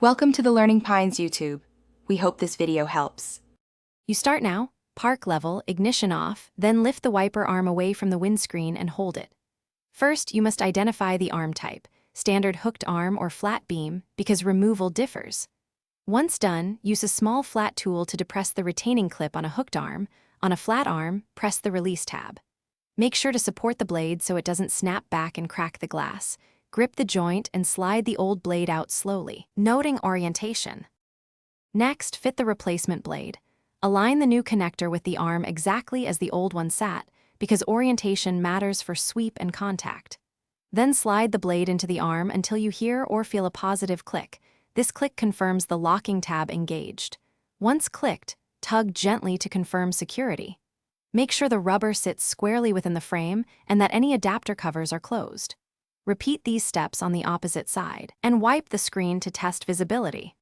Welcome to the Learning Pines YouTube. We hope this video helps. You start now, park level, ignition off, then lift the wiper arm away from the windscreen and hold it. First, you must identify the arm type, standard hooked arm or flat beam, because removal differs. Once done, use a small flat tool to depress the retaining clip on a hooked arm. On a flat arm, press the release tab. Make sure to support the blade so it doesn't snap back and crack the glass. Grip the joint and slide the old blade out slowly, noting orientation. Next, fit the replacement blade. Align the new connector with the arm exactly as the old one sat, because orientation matters for sweep and contact. Then slide the blade into the arm until you hear or feel a positive click. This click confirms the locking tab engaged. Once clicked, tug gently to confirm security. Make sure the rubber sits squarely within the frame and that any adapter covers are closed. Repeat these steps on the opposite side, and wipe the screen to test visibility.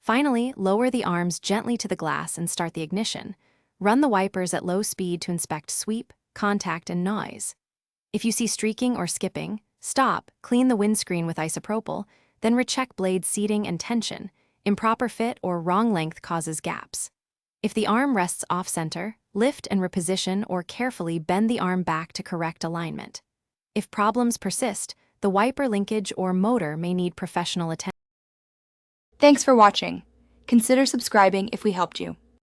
Finally, lower the arms gently to the glass and start the ignition. Run the wipers at low speed to inspect sweep, contact, and noise. If you see streaking or skipping, stop, clean the windscreen with isopropyl, then recheck blade seating and tension. Improper fit or wrong length causes gaps. If the arm rests off-center, lift and reposition or carefully bend the arm back to correct alignment. If problems persist, the wiper linkage or motor may need professional attention. Thanks for watching. Consider subscribing if we helped you.